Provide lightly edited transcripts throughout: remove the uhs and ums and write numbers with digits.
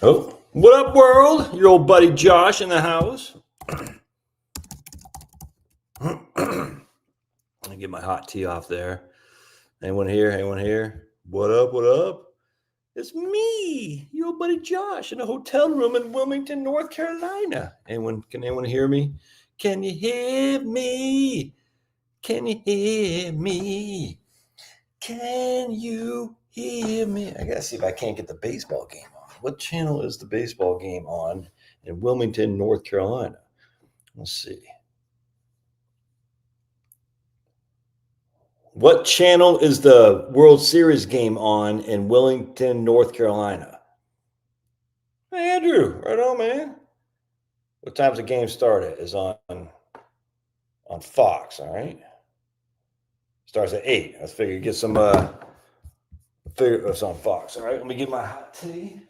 Oh, what up, world? Your old buddy Josh in the house. Let me get my hot tea off there. Anyone here? Anyone here? What up? What up? It's me, your old buddy Josh, in a hotel room in Wilmington, North Carolina. Can anyone hear me? Can you hear me? Can you hear me? Can you hear me? I gotta see if I can't get the baseball game on. What channel is the baseball game on in Wilmington, North Carolina? Let's see. What channel is the World Series game on in Wilmington, North Carolina? Hey, Andrew, right on, man. What time's the game start at? Is on Fox, all right? Starts at 8. Let's figure get some figure it's on Fox. All right, let me get my hot tea.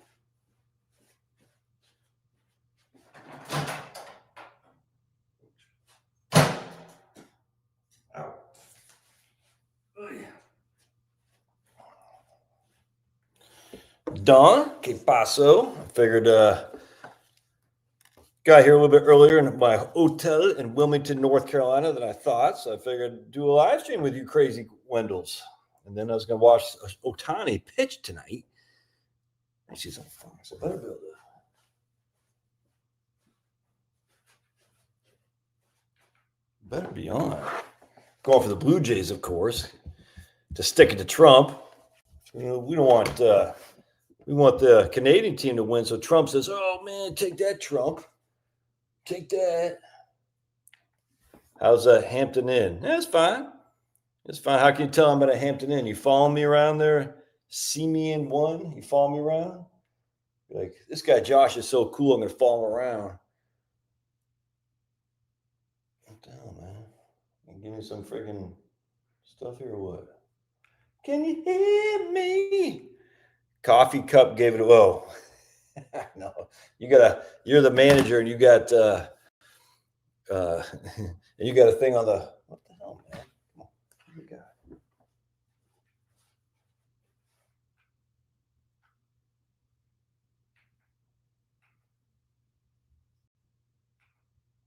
Don, que paso? I figured got here a little bit earlier in my hotel in Wilmington, North Carolina than I thought. So I figured I'd do a live stream with you crazy Wendells. And then I was going to watch Ohtani pitch tonight. And she's on fire. So I better build it. Better be on. Going for the Blue Jays, of course, to stick it to Trump. You know, we don't want we want the Canadian team to win. So Trump says, "Oh man, take that, Trump. Take that." How's Hampton Inn? That's fine. It's fine. How can you tell I'm at a Hampton Inn? You follow me around there? See me in one? You follow me around? You're like, this guy Josh is so cool. I'm gonna follow him around. What the hell, man? You give me some freaking stuff here or what? Can you hear me? Coffee cup gave it a whoa. No, you're the manager and you got and you got a thing on the what the hell, man? Come on. What do you got?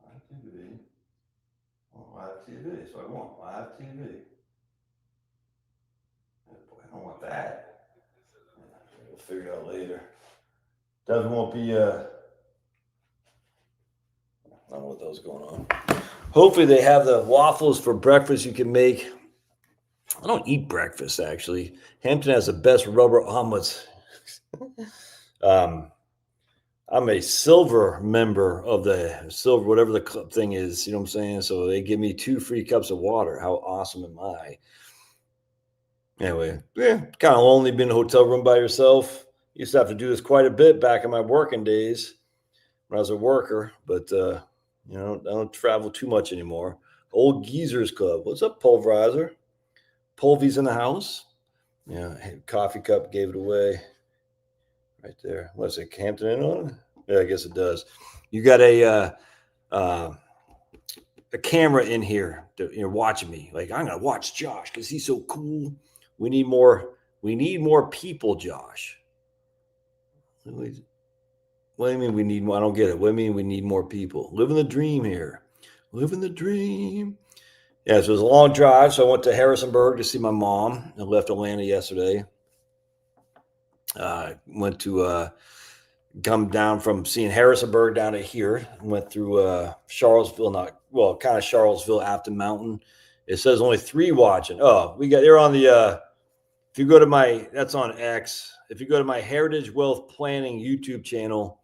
Live TV. Live TV. So I want live TV. Boy, I don't want that. We'll figure it out later. Doesn't won't be I don't know what those going on. Hopefully they have the waffles for breakfast you can make. I don't eat breakfast actually. Hampton has the best rubber omelets. I'm a silver member of the silver, whatever the club thing is, you know what I'm saying? So they give me 2 free cups of water. How awesome am I? Anyway, yeah, kind of lonely being in a hotel room by yourself. Used to have to do this quite a bit back in my working days when I was a worker, but you know, I don't travel too much anymore. Old Geezers Club. What's up, Pulverizer? Pulvy's in the house. Yeah, coffee cup gave it away. Right there. What's it? Hampton Inn on it? Yeah, I guess it does. You got a camera in here. You're watching me. Like I'm gonna watch Josh because he's so cool. We need more people, Josh. What do you mean we need more? I don't get it. What do you mean we need more people? Living the dream here. Living the dream. Yeah, so it was a long drive. So I went to Harrisonburg to see my mom. I left Atlanta yesterday. Went to come down from seeing Harrisonburg down to here. Went through Charlottesville, kind of Charlottesville, Afton Mountain. It says only 3 watching. Oh, they're on the if you go to that's on X. If you go to my Heritage Wealth Planning YouTube channel,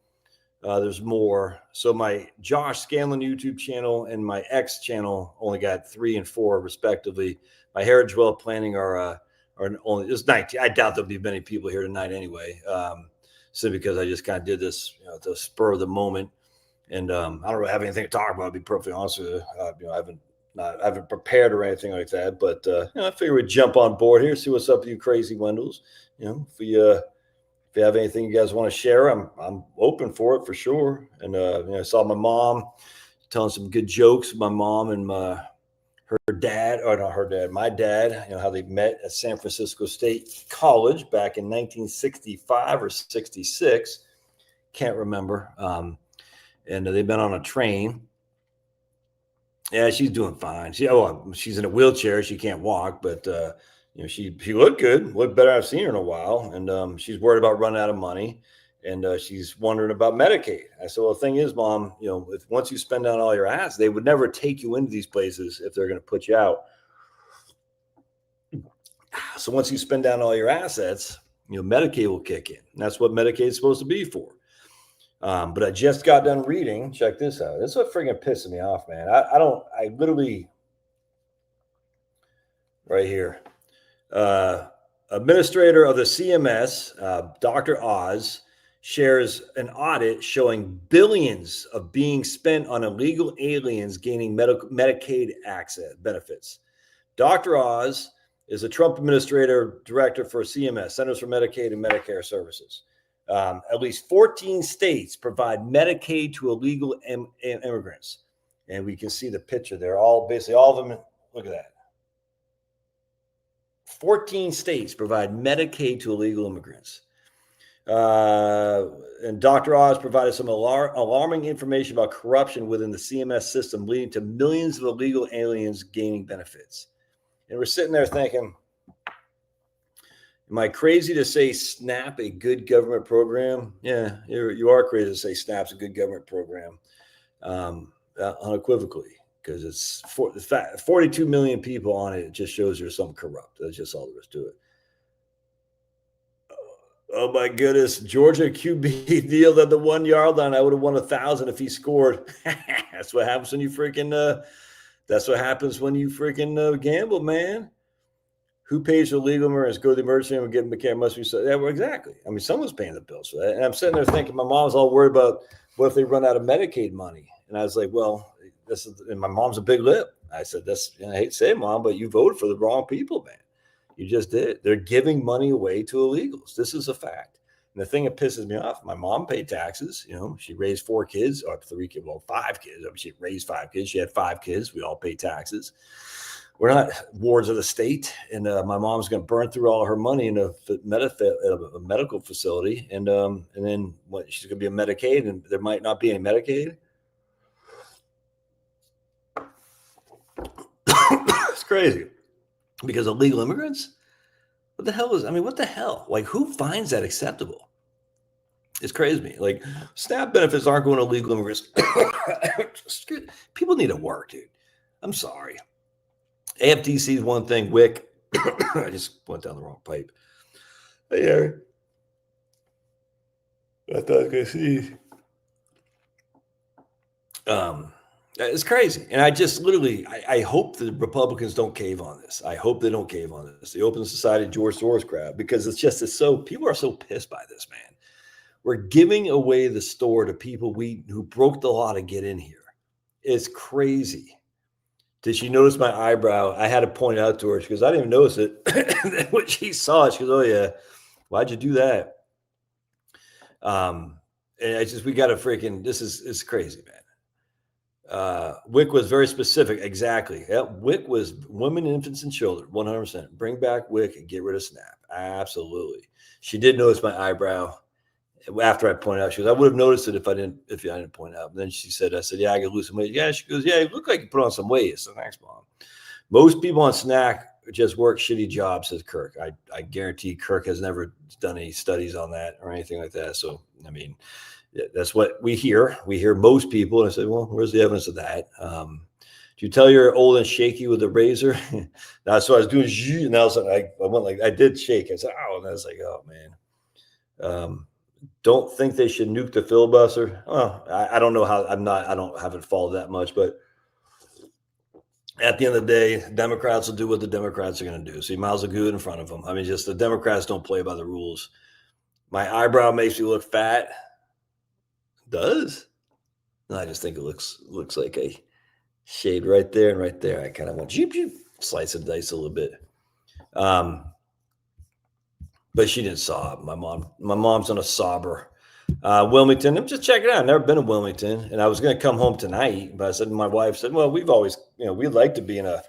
there's more. So my Josh Scanlon YouTube channel and my X channel only got 3 and 4 respectively. My Heritage Wealth Planning are only it's 19. I doubt there'll be many people here tonight anyway. Simply because I just kind of did this, you know, at the spur of the moment, and I don't really have anything to talk about. To be perfectly honest with you, you know, I haven't prepared or anything like that. But you know, I figure we'd jump on board here, see what's up with you, crazy Wendells. You know, if you have anything you guys want to share, I'm open for it for sure. And you know, I saw my mom telling some good jokes. My mom and my dad, or not her dad, my dad, you know, how they met at San Francisco State College back in 1965 or 66. can't remember. And they've been on a train. Yeah, she's doing fine. She's in a wheelchair. She can't walk, but she looked good, looked better. I've seen her in a while, and she's worried about running out of money, and she's wondering about Medicaid. I said, well, the thing is, Mom, if once you spend down all your assets, they would never take you into these places if they're going to put you out. So once you spend down all your assets, Medicaid will kick in. And that's what Medicaid is supposed to be for. But I just got done reading. Check this out. This is what freaking pisses me off, man. I literally, right here, administrator of the CMS, Dr. Oz, shares an audit showing billions of being spent on illegal aliens gaining Medicaid access benefits. Dr. Oz is a Trump administrator director for CMS, Centers for Medicaid and Medicare Services. At least 14 states provide Medicaid to illegal immigrants. And we can see the picture there. Basically all of them, look at that. 14 states provide Medicaid to illegal immigrants. And Dr. Oz provided some alarming information about corruption within the CMS system, leading to millions of illegal aliens gaining benefits. And we're sitting there thinking, am I crazy to say SNAP a good government program? Yeah, you are crazy to say SNAP's a good government program, unequivocally, because it's 42 million people on it. It just shows there's something corrupt. That's just all there is to it. Oh my goodness, Georgia QB deal at the 1 yard line. I would have won 1,000 if he scored. That's what happens when you freaking. That's what happens when you freaking gamble, man. Who pays for legal immigrants? Go to the emergency room and give them care. Must be so. Yeah, well, exactly. I mean, someone's paying the bills for that. And I'm sitting there thinking, my mom's all worried about what if they run out of Medicaid money. And I was like, well, and my mom's a big lip. I said, I hate to say it, Mom, but you voted for the wrong people, man. You just did. They're giving money away to illegals. This is a fact. And the thing that pisses me off, my mom paid taxes. She raised 4 kids, or 3 kids, 5 kids. She raised 5 kids. She had 5 kids. We all pay taxes. We're not wards of the state. And my mom's going to burn through all of her money in a medical facility. And then she's going to be on Medicaid, and there might not be any Medicaid. It's crazy. Because illegal immigrants? What the hell? Like, who finds that acceptable? It's crazy to me. Like, SNAP benefits aren't going to illegal immigrants. People need to work, dude. I'm sorry. AFTC is one thing. WIC. I just went down the wrong pipe. Hey, Eric. I thought I was going to see. It's crazy. And I just literally, I hope the Republicans don't cave on this. I hope they don't cave on this. The Open Society George Soros crowd, because people are so pissed by this, man. We're giving away the store to people who broke the law to get in here. It's crazy. Did she notice my eyebrow? I had to point it out to her. She goes, I didn't even notice it. When she saw it, she goes, oh yeah, why'd you do that? And we got to freaking, it's crazy, man. WIC was very specific. Exactly. Yep. WIC was women, infants, and children. 100%. Bring back WIC and get rid of SNAP. Absolutely. She did notice my eyebrow after I pointed out. She goes, I would have noticed it if I didn't point out. And then she said, I said, yeah, I could lose some weight. Yeah. She goes, yeah, you look like you put on some weight. So thanks, Mom. Most people on SNAP just work shitty jobs, says Kirk. I guarantee Kirk has never done any studies on that or anything like that. So, I mean, that's what we hear. We hear most people. And I said, well, where's the evidence of that? Do you tell you're old and shaky with a razor? That's what I was doing. And I was like, I went like, I did shake. I said, oh, and I was like, oh man. Don't think they should nuke the filibuster. Well, I don't know how. Haven't followed that much, but at the end of the day, Democrats will do what the Democrats are going to do. See, miles of good in front of them. I mean, just the Democrats don't play by the rules. My eyebrow makes me look fat. Does? No, I just think it looks like a shade right there and right there. I kind of want to slice and dice a little bit. But she didn't sob. My mom's on a sobber. Wilmington. I'm just checking out. I've never been to Wilmington, and I was going to come home tonight, but I said, my wife said, well, we've always, we'd like to be in a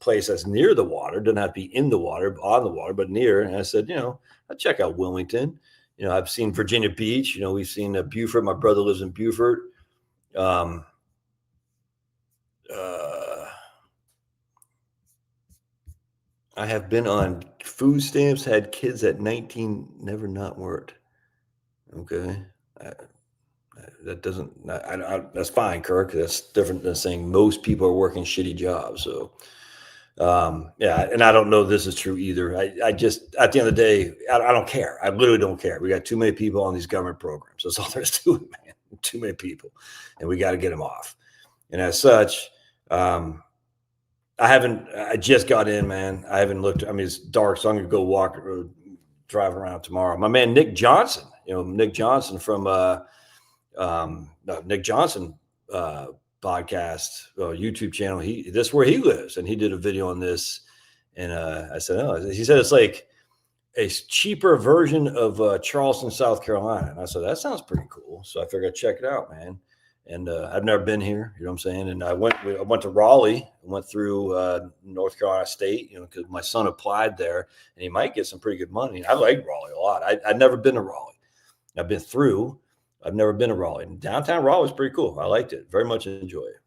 place that's near the water. Doesn't have to be in the water, on the water, but near. And I said, I'll check out Wilmington. I've seen Virginia Beach. We've seen Beaufort. My brother lives in Beaufort. Um, I have been on food stamps, had kids at 19, never not worked. Okay. That doesn't, that's fine, Kirk. That's different than saying most people are working shitty jobs. So, yeah. And I don't know if this is true either. I just, at the end of the day, I don't care. I literally don't care. We got too many people on these government programs. That's all there's to it, man. Too many people. And we got to get them off. And as such, I just got in, man. I haven't looked. I mean, it's dark, so I'm going to go walk or drive around tomorrow. My man, Nick Johnson, Nick Johnson from, Nick Johnson, podcast, YouTube channel. This is where he lives. And he did a video on this. And, I said, oh, he said, it's like a cheaper version of, Charleston, South Carolina. And I said, that sounds pretty cool. So I figured I'd check it out, man. And I've never been here, you know what I'm saying? And I went to Raleigh, went through North Carolina State, because my son applied there and he might get some pretty good money. I like Raleigh a lot. I've never been to Raleigh. I've been through. I've never been to Raleigh. And downtown Raleigh was pretty cool. I liked it. Very much enjoy it.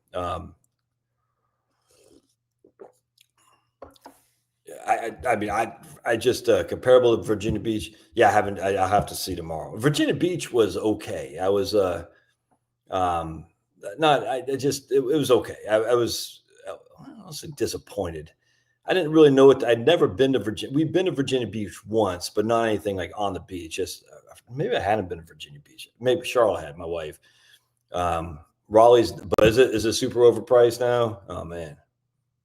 I mean, I just comparable to Virginia Beach. Yeah, I haven't. I'll have to see tomorrow. Virginia Beach was okay. I was not. It was okay. I was honestly disappointed. I didn't really know it. I'd never been to Virginia. We've been to Virginia Beach once, but not anything like on the beach. Just maybe I hadn't been to Virginia Beach. Maybe Charlotte had, my wife. Raleigh's, but is it super overpriced now? Oh man.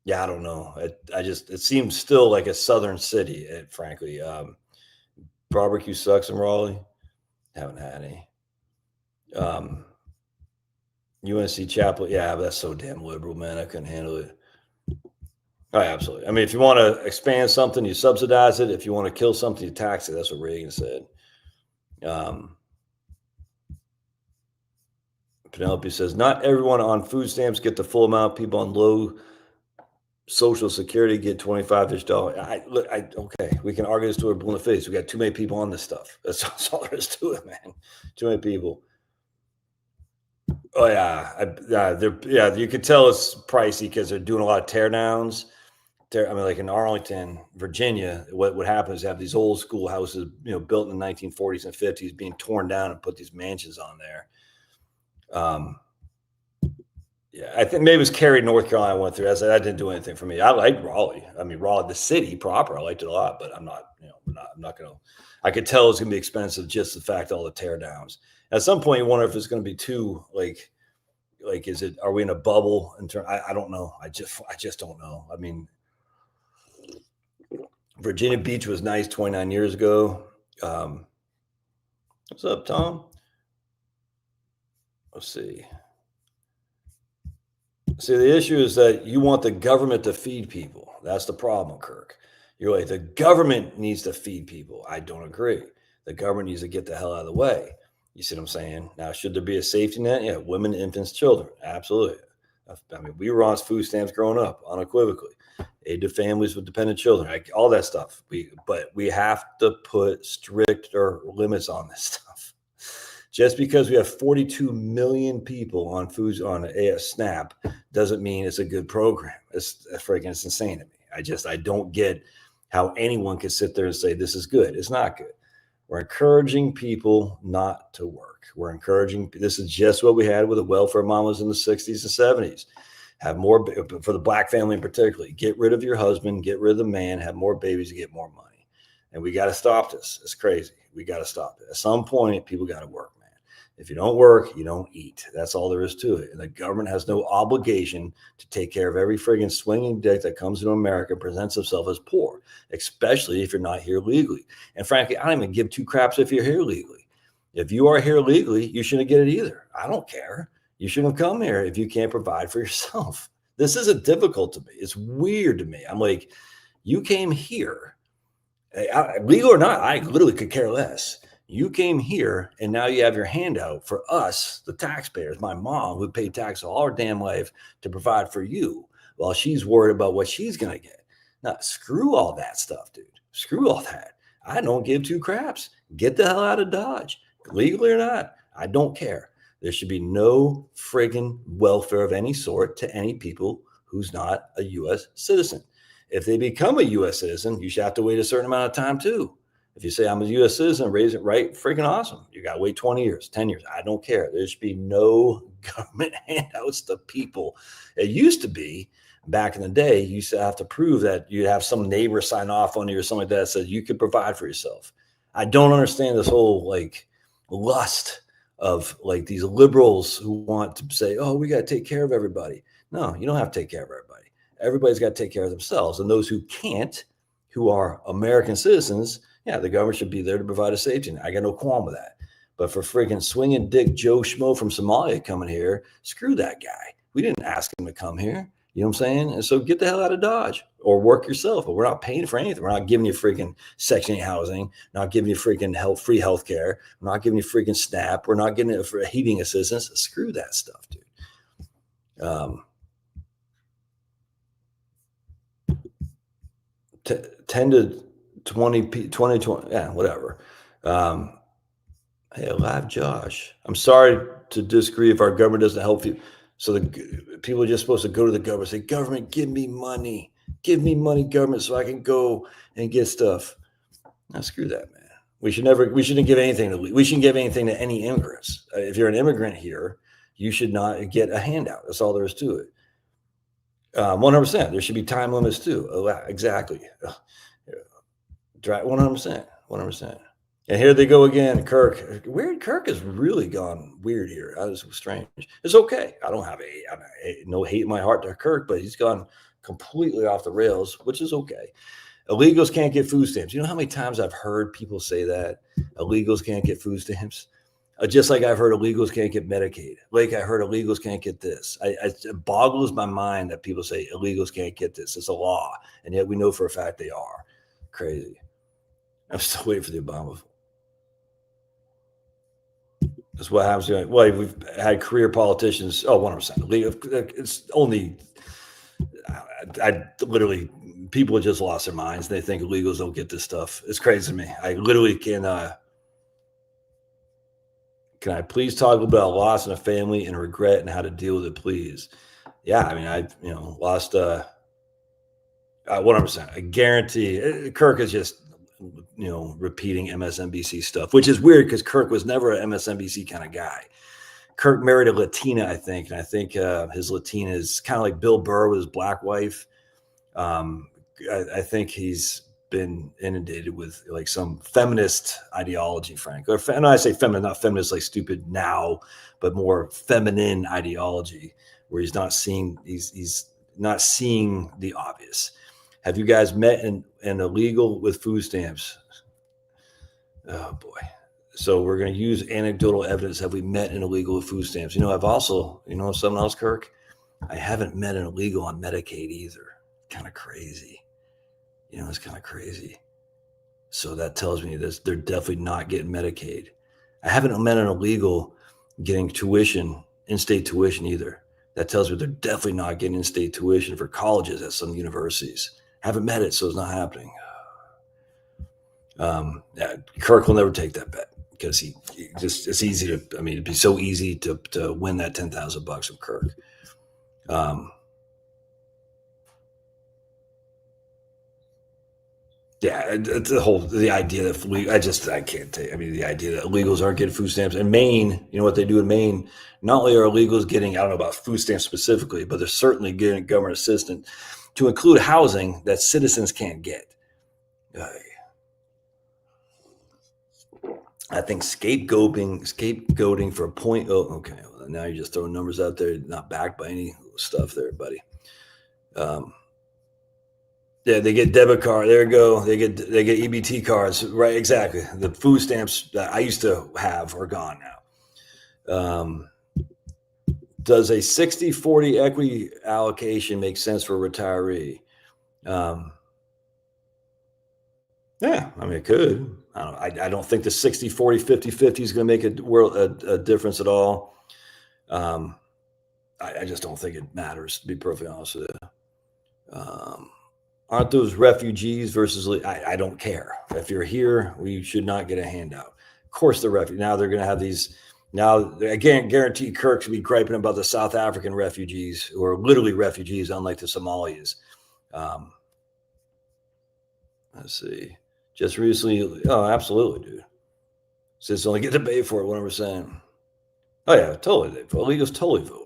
Yeah, I don't know. It seems still like a southern city, frankly. Barbecue sucks in Raleigh. Haven't had any. UNC Chapel. Yeah, but that's so damn liberal, man. I couldn't handle it. Oh, absolutely. I mean, if you want to expand something, you subsidize it. If you want to kill something, you tax it. That's what Reagan said. Penelope says, not everyone on food stamps get the full amount. People on low Social Security get $25-ish. Okay, we can argue this to a blue in the face. We got too many people on this stuff. That's all there is to it, man. Too many people. Oh yeah, you could tell it's pricey because they're doing a lot of tear downs. I mean, like in Arlington, Virginia, what happens is you have these old school houses, built in the 1940s and 50s, being torn down and put these mansions on there. Yeah, I think maybe it was Cary, North Carolina. I went through. That didn't do anything for me. I liked Raleigh. I mean, Raleigh, the city proper, I liked it a lot. But I'm not gonna. I could tell it's gonna be expensive just the fact of all the tear downs. At some point, you wonder if it's gonna be too like is it? Are we in a bubble? I don't know. I just don't know. I mean, Virginia Beach was nice 29 years ago. What's up, Tom? Let's see. See, the issue is that you want the government to feed people. That's the problem, Kirk. You're like, the government needs to feed people. I don't agree. The government needs to get the hell out of the way. You see what I'm saying? Now, should there be a safety net? Yeah, women, infants, children. Absolutely. I mean, we were on food stamps growing up, unequivocally. Aid to families with dependent children, all that stuff. But we have to put stricter limits on this stuff. Just because we have 42 million people on foods on a SNAP doesn't mean it's a good program. It's insane to me. I don't get how anyone can sit there and say this is good. It's not good. We're encouraging people not to work. This is just what we had with the welfare mamas in the 60s and 70s. Have more for the black family in particular. Get rid of your husband, get rid of the man, have more babies to get more money. And we got to stop this. It's crazy. We got to stop it. At some point, people got to work. If you don't work, you don't eat. That's all there is to it. And the government has no obligation to take care of every friggin' swinging dick that comes into America and presents himself as poor, especially if you're not here legally. And frankly, I don't even give two craps if you're here legally. If you are here legally, you shouldn't get it either. I don't care. You shouldn't come here if you can't provide for yourself. This isn't difficult to me. It's weird to me. I'm like, you came here, legal or not, I literally could care less. You came here and now you have your handout for us, the taxpayers, my mom who paid taxes all her damn life to provide for you while she's worried about what she's going to get. Now, screw all that stuff, dude. Screw all that. I don't give two craps. Get the hell out of Dodge, legally or not. I don't care. There should be no friggin' welfare of any sort to any people who's not a U.S. citizen. If they become a U.S. citizen, you should have to wait a certain amount of time too. If you say I'm a U.S. citizen, raise it right, freaking awesome. You got to wait 20 years, 10 years. I don't care. There should be no government handouts to people. It used to be back in the day, you used to have to prove that you'd have some neighbor sign off on you or something like that that says you could provide for yourself. I don't understand this whole like lust of like these liberals who want to say, oh, we got to take care of everybody. No, you don't have to take care of everybody. Everybody's got to take care of themselves. And those who can't, who are American citizens, yeah, the government should be there to provide a safety net. I got no qualm with that. But for freaking swinging dick Joe Schmo from Somalia coming here, screw that guy. We didn't ask him to come here. You know what I'm saying? And so get the hell out of Dodge or work yourself. But we're not paying for anything. We're not giving you freaking Section 8 housing, not giving you freaking free health care. We're not giving you freaking SNAP. We're not giving you for heating assistance. Screw that stuff, dude. 10 to 20, 20, yeah, whatever. Hey, alive Josh. I'm sorry to disagree if our government doesn't help you. So the people are just supposed to go to the government and say, government, give me money. Give me money, government, so I can go and get stuff. Now, screw that, man. We shouldn't give anything to any immigrants. If you're an immigrant here, you should not get a handout. That's all there is to it. 100%. There should be time limits too. Exactly. 100%. And here they go again. Kirk. Weird. Kirk has really gone weird here. That is strange. It's okay. I don't have no hate in my heart to Kirk, but he's gone completely off the rails, which is okay. Illegals can't get food stamps. You know how many times I've heard people say that illegals can't get food stamps? Just like I've heard illegals can't get Medicaid. Like I heard illegals can't get this. It boggles my mind that people say illegals can't get this. It's a law. And yet we know for a fact they are. Crazy. I'm still waiting for the Obama. That's what happens. Well, we've had career politicians. 100%. It's only, I literally, people just lost their minds. They think illegals don't get this stuff. It's crazy to me. I literally can I please talk about loss in a family and regret and how to deal with it, please? Yeah, I mean, I've lost 100%. I guarantee Kirk is just repeating MSNBC stuff, which is weird because Kirk was never an MSNBC kind of guy. Kirk married a Latina, I think, and I think his Latina is kind of like Bill Burr with his black wife. I think he's been inundated with like some feminist ideology, frankly. And I say feminist, not feminist like stupid now, but more feminine ideology where he's not seeing the obvious. Have you guys met an illegal with food stamps? Oh boy. So we're going to use anecdotal evidence. Have we met an illegal with food stamps? I've also, something else, Kirk? I haven't met an illegal on Medicaid either. Kind of crazy. It's kind of crazy. So that tells me this, they're definitely not getting Medicaid. I haven't met an illegal getting tuition, in-state tuition either. That tells me they're definitely not getting in-state tuition for colleges at some universities. Haven't met it, so it's not happening. Kirk will never take that bet because it's easy to, it'd be so easy to win that $10,000 from Kirk. Yeah, the idea that I can't take. The idea that illegals aren't getting food stamps in Maine. You know what they do in Maine? Not only are illegals getting, I don't know about food stamps specifically, but they're certainly getting government assistance to include housing that citizens can't get. I think scapegoating for a point. Oh, okay. Well, now you're just throwing numbers out there, not backed by any stuff there, buddy. Yeah, they get debit card. There you go. They get EBT cards. Right, exactly. The food stamps that I used to have are gone now. Does a 60-40 equity allocation make sense for a retiree? Yeah, it could. I don't think the 60-40, 50-50 is going to make a difference at all. I just don't think it matters, to be perfectly honest with you. aren't those refugees versus, I don't care. If you're here, we should not get a handout. Of course, the refugees, now they're going to have these, now, again, guarantee Kirk should be griping about the South African refugees who are literally refugees, unlike the Somalis. Let's see. Just recently, oh, absolutely, dude. Just only get to pay for it, 100%. Oh, yeah, totally. Illegals totally vote.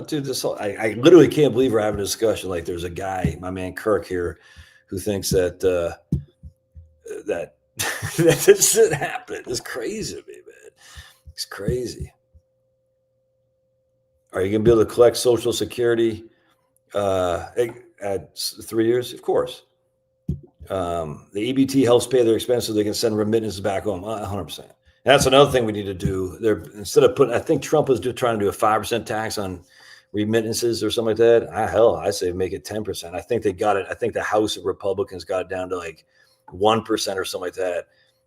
Dude, I literally can't believe we're having a discussion like there's a guy, my man Kirk here, who thinks that that this shit happened. It's crazy to me, man. It's crazy. Are you going to be able to collect Social Security at 3 years? Of course. The EBT helps pay their expenses. They can send remittances back home. 100%. And that's another thing we need to do. They're instead of putting, I think Trump was trying to do a 5% tax on remittances or something like that. Hell, I say make it 10%. I think they got it. I think the House of Republicans got it down to like 1% or something like that.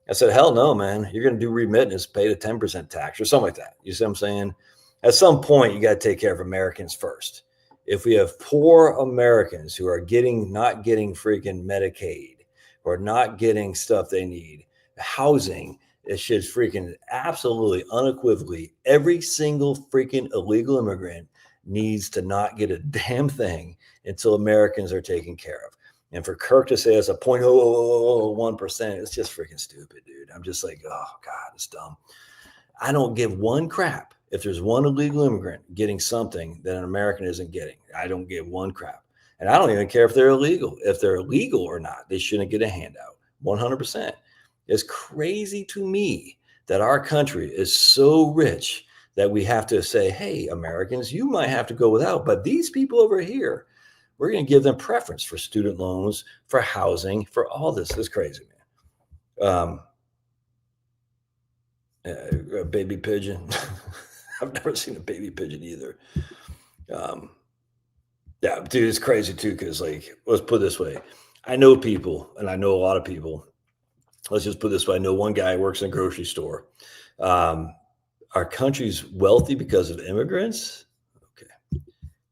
I said, hell no, man. You're going to do remittance, pay the 10% tax or something like that. You see what I'm saying? At some point, you got to take care of Americans first. If we have poor Americans who are not getting freaking Medicaid or not getting stuff they need, housing, it should freaking absolutely unequivocally, every single freaking illegal immigrant needs to not get a damn thing until Americans are taken care of. And for Kirk to say it's a 0.001%, it's just freaking stupid, dude. I'm just like, oh God, it's dumb. I don't give one crap if there's one illegal immigrant getting something that an American isn't getting. I don't give one crap. And I don't even care if they're illegal. If they're illegal or not, they shouldn't get a handout. 100%. It's crazy to me that our country is so rich that we have to say, hey, Americans, you might have to go without, but these people over here, we're going to give them preference for student loans, for housing, for all this. It's crazy, man. A baby pigeon. I've never seen a baby pigeon either. Yeah, dude, it's crazy too. Cause like, let's put it this way. I know people and I know a lot of people. Let's just put it this way. I know one guy who works in a grocery store. Our country's wealthy because of immigrants. Okay.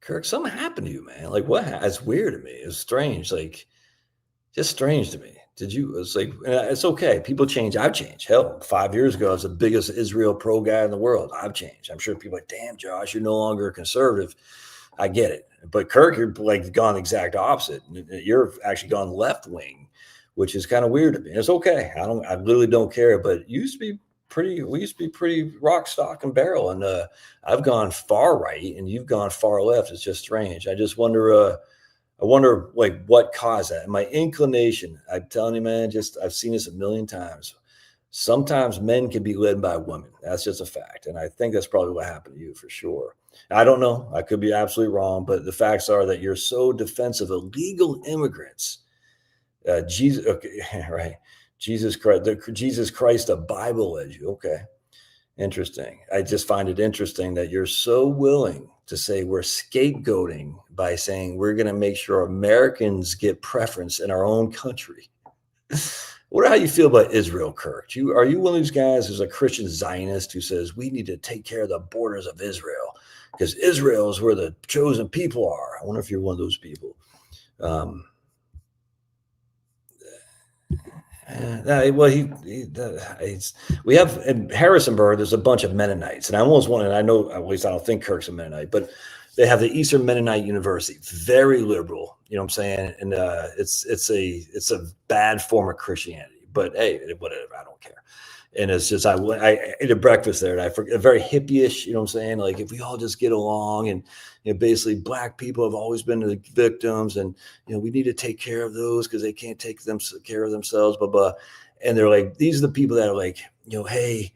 Kirk, something happened to you, man. Like what? It's weird to me. It's strange. Like just strange to me. It's like, it's okay. People change. I've changed. Hell, 5 years ago, I was the biggest Israel pro guy in the world. I've changed. I'm sure people are like, damn, Josh, you're no longer a conservative. I get it. But Kirk, you're like gone the exact opposite. You're actually gone left wing, which is kind of weird to me. It's okay. I literally don't care. But we used to be pretty rock, stock, and barrel. And I've gone far right and you've gone far left. It's just strange. I just wonder, like what caused that. And my inclination, I'm telling you, man, I've seen this a million times. Sometimes men can be led by women. That's just a fact. And I think that's probably what happened to you for sure. I don't know. I could be absolutely wrong, but the facts are that you're so defensive of illegal immigrants. Jesus, okay, right. Jesus Christ, a Bible led you. Okay. Interesting. I just find it interesting that you're so willing to say we're scapegoating by saying we're going to make sure Americans get preference in our own country. How you feel about Israel, Kirk? Are you one of these guys who's a Christian Zionist who says we need to take care of the borders of Israel because Israel is where the chosen people are? I wonder if you're one of those people. We have in Harrisonburg, there's a bunch of Mennonites, and I almost wanted, I know, at least I don't think Kirk's a Mennonite, but they have the Eastern Mennonite University, very liberal, you know what I'm saying? And it's a bad form of Christianity, but hey, whatever, I don't care. And it's just, I ate a breakfast there and I forget, very hippie-ish, you know what I'm saying? Like if we all just get along and, basically black people have always been the victims and, we need to take care of those because they can't take care of themselves, blah, blah. And they're like, these are the people that are like, hey,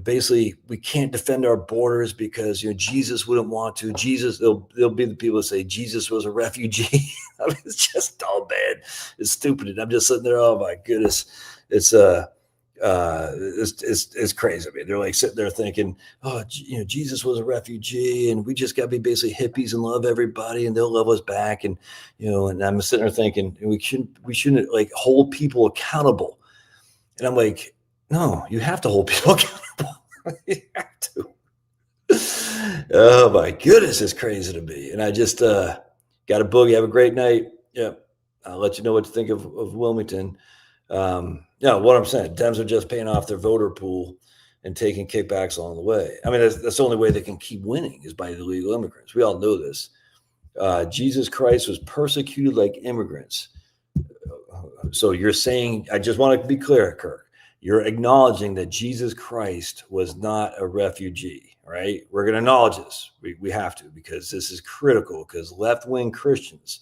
basically we can't defend our borders because, Jesus wouldn't want to. They'll be the people that say Jesus was a refugee. I mean, it's just all bad. It's stupid. And I'm just sitting there, oh my goodness. It's crazy. I mean, they're like sitting there thinking, oh, Jesus was a refugee and we just got to be basically hippies and love everybody and they'll love us back. And, and I'm sitting there thinking we shouldn't like hold people accountable. And I'm like, no, you have to hold people accountable. You have to. Oh my goodness, it's crazy to me. And I just got a boogie. Have a great night. Yeah. I'll let you know what to think of Wilmington. Yeah, what I'm saying, Dems are just paying off their voter pool and taking kickbacks along the way. I mean, that's the only way they can keep winning is by illegal immigrants. We all know this. Jesus Christ was persecuted like immigrants. So you're saying, I just want to be clear, Kirk. You're acknowledging that Jesus Christ was not a refugee, right? We're going to acknowledge this. We have to, because this is critical, because left-wing Christians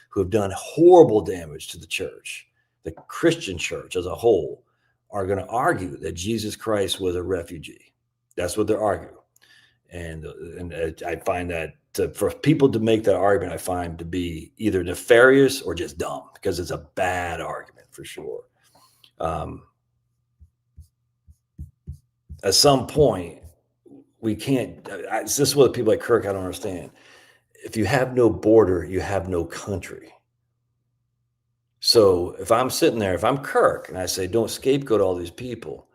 who have done horrible damage to the church, the Christian church as a whole, are going to argue that Jesus Christ was a refugee. That's what they're arguing. And I find that for people to make that argument, I find to be either nefarious or just dumb, because it's a bad argument for sure. At some point, we can't. This is what people like Kirk, I don't understand. If you have no border, you have no country. So if I'm sitting there, if I'm Kirk, and I say, don't scapegoat all these people,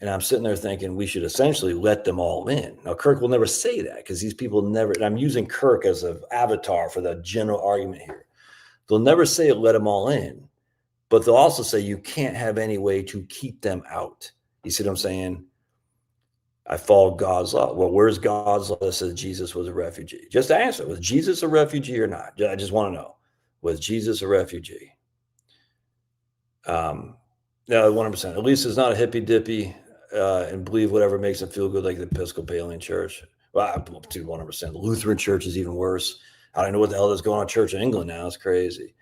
and I'm sitting there thinking we should essentially let them all in. Now, Kirk will never say that, because these people never, and I'm using Kirk as an avatar for the general argument here. They'll never say let them all in, but they'll also say you can't have any way to keep them out. You see what I'm saying? I follow God's law. Well, where's God's law that says Jesus was a refugee? Just answer. Was Jesus a refugee or not? I just want to know. Was Jesus a refugee? No, 100%. At least it's not a hippy dippy and believe whatever makes them feel good, like the Episcopalian Church. Well, I believe to 100%. The Lutheran Church is even worse. I don't know what the hell is going on in Church in England now. It's crazy.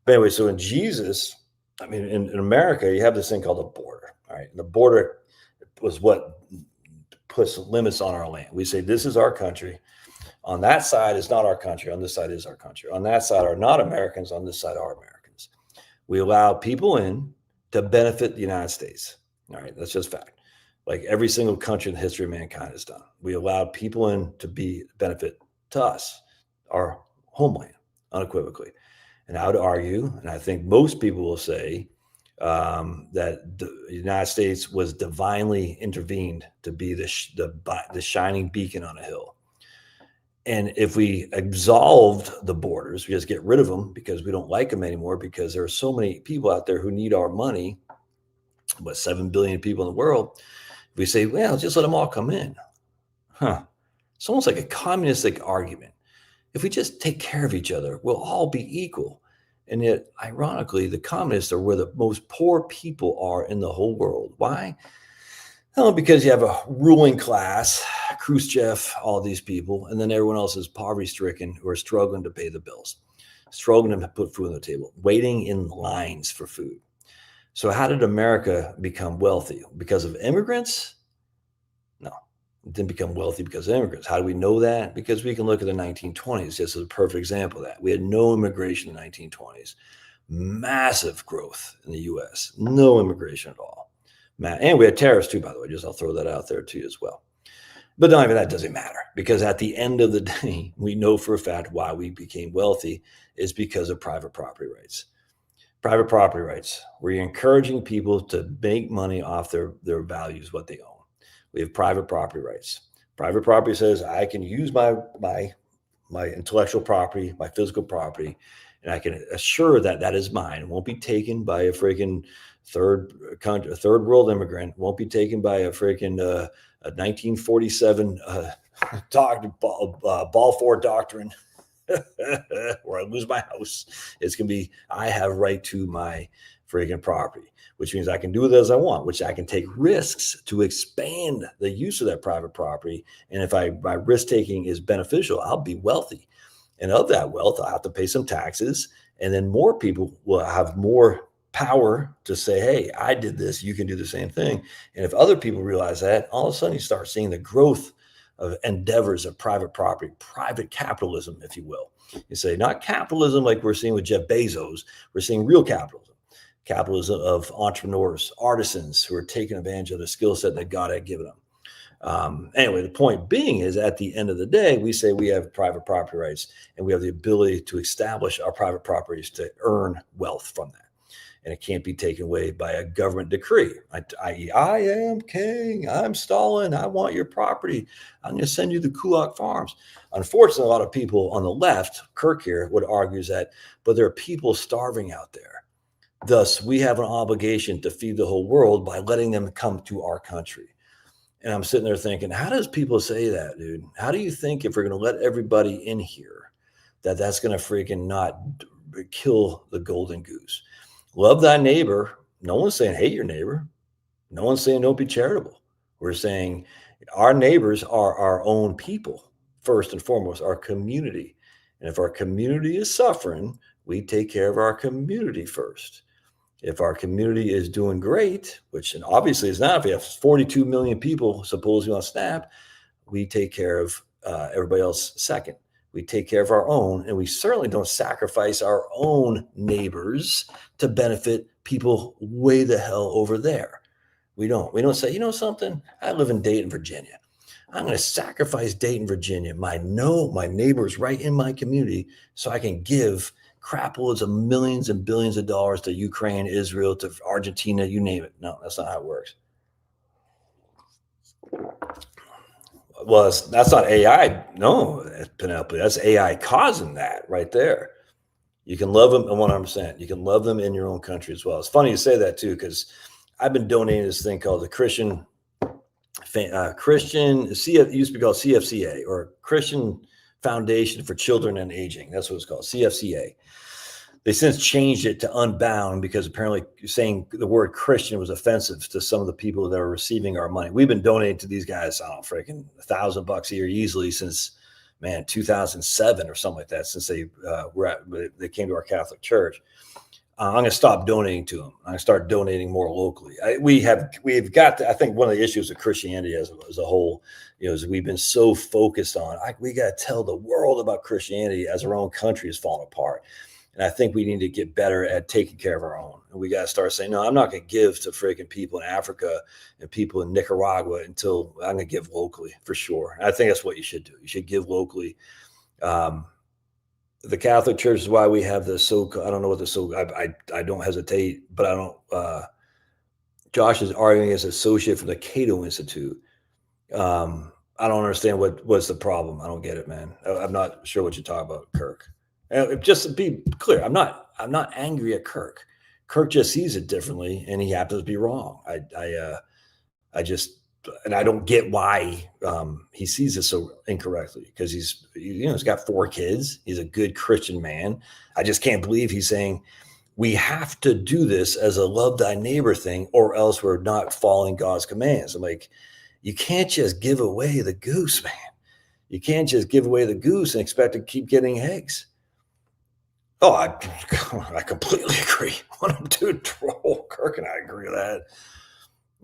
But anyway, so in Jesus, I mean, in America, you have this thing called a border. All right. And the border was what puts limits on our land. We say, this is our country. On that side is not our country. On this side is our country. On that side are not Americans. On this side are Americans. We allow people in to benefit the United States. All right. That's just fact. Like every single country in the history of mankind has done. We allow people in to be benefit to us, our homeland, unequivocally. And I would argue, and I think most people will say, that the United States was divinely intervened to be the shining beacon on a hill. And if we absolved the borders, we just get rid of them because we don't like them anymore, because there are so many people out there who need our money, about 7 billion people in the world. If we say, well, just let them all come in. It's almost like a communistic argument. If we just take care of each other, we'll all be equal. And yet, ironically, the communists are where the most poor people are in the whole world. Why? Well, because you have a ruling class, Khrushchev, all these people, and then everyone else is poverty-stricken who are struggling to pay the bills, struggling to put food on the table, waiting in lines for food. So how did America become wealthy? Because of immigrants? No, it didn't become wealthy because of immigrants. How do we know that? Because we can look at the 1920s. This is a perfect example of that. We had no immigration in the 1920s. Massive growth in the U.S. No immigration at all. And we had tariffs too, by the way. Just I'll throw that out there to you as well. But not even that doesn't matter, because at the end of the day, we know for a fact why we became wealthy is because of private property rights. Private property rights. We're encouraging people to make money off their values, what they own. We have private property rights. Private property says I can use my intellectual property, my physical property, and I can assure that that is mine. It won't be taken by a freaking third world immigrant. It won't be taken by a freaking 1947 Balfour Doctrine. Or I lose my house. It's going to be, I have right to my freaking property, which means I can do it as I want, which I can take risks to expand the use of that private property. And if my risk taking is beneficial, I'll be wealthy. And of that wealth, I'll have to pay some taxes. And then more people will have more power to say, hey, I did this, you can do the same thing. And if other people realize that, all of a sudden you start seeing the growth of endeavors of private property, private capitalism, if you will. You say, not capitalism like we're seeing with Jeff Bezos. We're seeing real capitalism, capitalism of entrepreneurs, artisans who are taking advantage of the skill set that God had given them. Anyway, the point being is, at the end of the day, we say we have private property rights, and we have the ability to establish our private properties to earn wealth from that. and it can't be taken away by a government decree. I.e., I am king. I'm Stalin. I want your property. I'm going to send you the Kulak farms. Unfortunately, a lot of people on the left, Kirk here, would argue that, but there are people starving out there. Thus, we have an obligation to feed the whole world by letting them come to our country. And I'm sitting there thinking, how does people say that, dude? How do you think if we're going to let everybody in here, that's going to freaking not kill the golden goose? Love thy neighbor. No one's saying hate your neighbor. No one's saying don't be charitable. We're saying our neighbors are our own people, first and foremost, our community. And if our community is suffering, we take care of our community first. If our community is doing great, which obviously is not, if we have 42 million people supposedly on Snap, we take care of everybody else second. We take care of our own, and we certainly don't sacrifice our own neighbors to benefit people way the hell over there. We don't say, you know something? I live in Dayton, Virginia. I'm going to sacrifice Dayton, Virginia, my neighbors right in my community, so I can give crap loads of millions and billions of dollars to Ukraine, Israel, to Argentina, you name it. No, that's not how it works. Well, that's not AI. No, Penelope, that's AI causing that right there. You can love them, and 100%. You can love them in your own country as well. It's funny you say that too, because I've been donating this thing called the Christian, it used to be called CFCA, or Christian Foundation for Children and Aging. That's what it's called, CFCA. They since changed it to Unbound because apparently saying the word Christian was offensive to some of the people that are receiving our money. We've been donating to these guys, I don't know, freaking $1,000 a year easily since, 2007 or something like that, since they came to our Catholic church. I'm going to stop donating to them. I'm going to start donating more locally. We've got to, I think one of the issues of Christianity as a whole, is we've been so focused on, we got to tell the world about Christianity as our own country is falling apart. And I think we need to get better at taking care of our own. And we got to start saying, no, I'm not going to give to freaking people in Africa and people in Nicaragua until I'm going to give locally for sure. And I think that's what you should do. You should give locally. The Catholic Church is why we have I don't know what I don't hesitate, but I don't, Josh is arguing as associate from the Cato Institute. I don't understand what's the problem. I don't get it, man. I'm not sure what you're talking about, Kirk. Just to be clear, I'm not angry at Kirk. Kirk just sees it differently, and he happens to be wrong. I don't get why he sees it so incorrectly, because he's got 4 kids. He's a good Christian man. I just can't believe he's saying we have to do this as a love thy neighbor thing, or else we're not following God's commands. I'm like, you can't just give away the goose, man. You can't just give away the goose and expect to keep getting eggs. Oh, I completely agree. What I'm doing, troll. Kirk and I agree with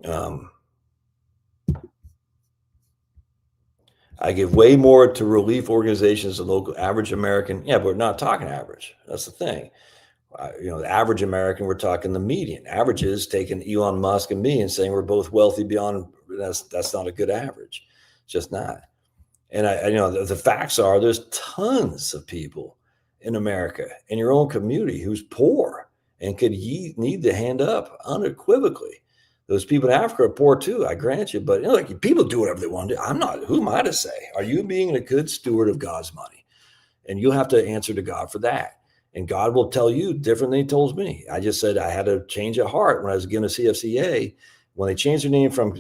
that. I give way more to relief organizations than local average American. Yeah, but we're not talking average. That's the thing. The average American, we're talking the median. Average is taking Elon Musk and me and saying we're both wealthy beyond. That's not a good average. It's just not. And the facts are there's tons of people in America, in your own community, who's poor and could need to hand up unequivocally. Those people in Africa are poor too, I grant you, but people do whatever they want to do. I'm not. Who am I to say? Are you being a good steward of God's money? And you'll have to answer to God for that. And God will tell you different than he told me. I just said I had to change of heart when I was given a CFCA. When they changed their name from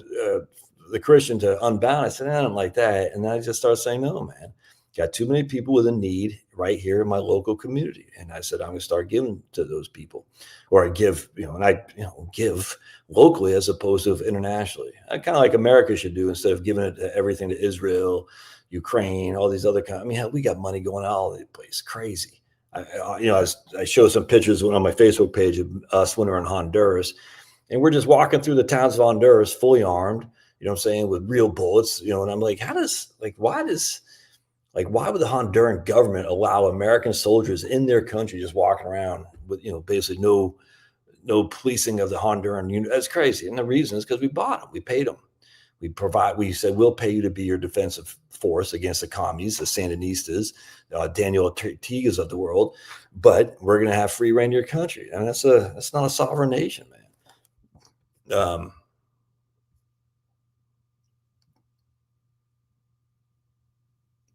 the Christian to Unbound, I said, I don't like that. And then I just started saying, no, man. Got too many people with a need right here in my local community. And I said, I'm going to start giving to those people, or I give, give locally as opposed to internationally. Kind of like America should do, instead of giving it everything to Israel, Ukraine, all these other countries. We got money going all over the place. Crazy. I showed some pictures on my Facebook page of us when we were in Honduras, and we're just walking through the towns of Honduras fully armed, with real bullets, and I'm like, why would the Honduran government allow American soldiers in their country just walking around with, basically no policing of the Honduran unit? That's crazy. And the reason is because we bought them. We paid them. We said, we'll pay you to be your defensive force against the commies, the Sandinistas, Daniel Ortegas of the world, but we're going to have free reign to your country. And that's not a sovereign nation, man.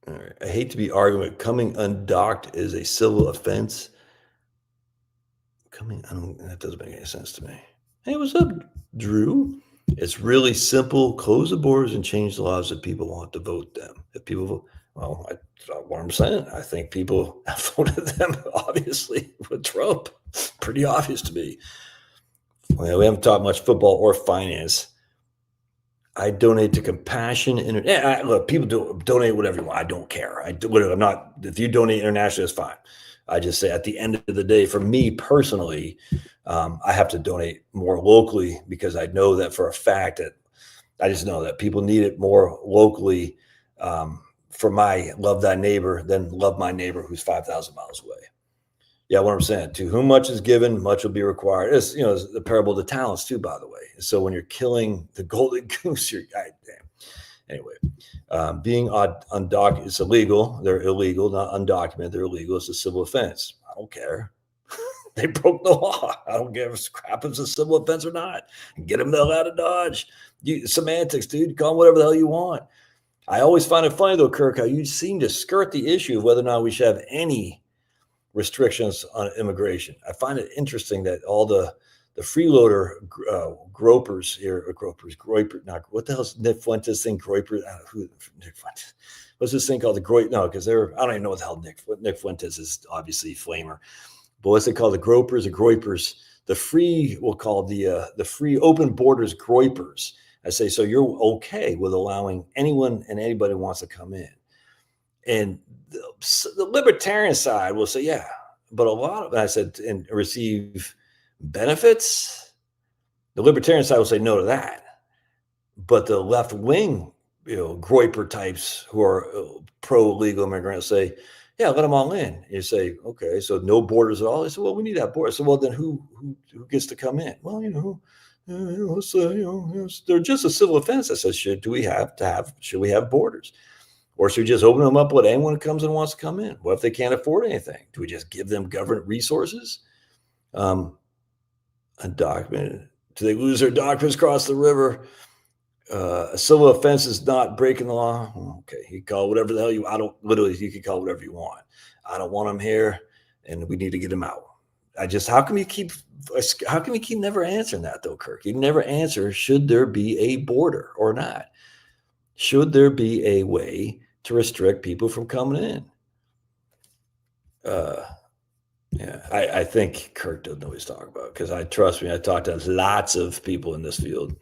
All right. I hate to be arguing, but coming undocked is a civil offense. That doesn't make any sense to me. Hey, what's up, Drew? It's really simple. Close the borders and change the laws if people want to vote them. If people vote, well, what I'm saying, I think people have voted them, obviously, with Trump. Pretty obvious to me. Well, we haven't talked much football or finance. I donate to Compassion. Look, people donate whatever you want. I don't care. I'm not. If you donate internationally, it's fine. I just say at the end of the day, for me personally, I have to donate more locally because I know that for a fact that I just know that people need it more locally for my love thy neighbor than love my neighbor who's 5,000 miles away. Yeah, what I'm saying, to whom much is given, much will be required. It's the parable of the talents too, by the way. So when you're killing the golden goose, you're goddamn. Anyway, being undocumented is illegal. They're illegal, not undocumented. They're illegal. It's a civil offense. I don't care. They broke the law. I don't give a crap if it's a civil offense or not. Get them the hell out of Dodge. Semantics, dude. Call them whatever the hell you want. I always find it funny, though, Kirk, how you seem to skirt the issue of whether or not we should have any restrictions on immigration. I find it interesting that all the freeloader gropers here, not what the hell's Nick Fuentes thing? Groiper, who Nick Fuentes? What's this thing called? No, because I don't even know what the hell Nick Fuentes is. Obviously, flamer. But what's it called? The gropers, the groipers, the free, we'll call the free open borders groipers. I say, so you're okay with allowing anyone and anybody who wants to come in. And the libertarian side will say, yeah, but a lot of, I said, and receive benefits. The libertarian side will say no to that. But the left wing, groiper types who are pro-legal immigrants say, yeah, let them all in. You say, okay, so no borders at all. They say, well, we need to have borders. So, well, then who gets to come in? Well, they're just a civil offense. I said, should we have borders? Or should we just open them up, let anyone who comes and wants to come in? What if they can't afford anything? Do we just give them government resources? Undocumented. Do they lose their documents across the river? A civil offense is not breaking the law. Okay, you can call it whatever the hell you can call it whatever you want. I don't want them here, and we need to get them out. How can we keep never answering that though, Kirk? You never answer, should there be a border or not? Should there be a way to restrict people from coming in? I think Kirk doesn't know what he's talking about because I talked to lots of people in this field.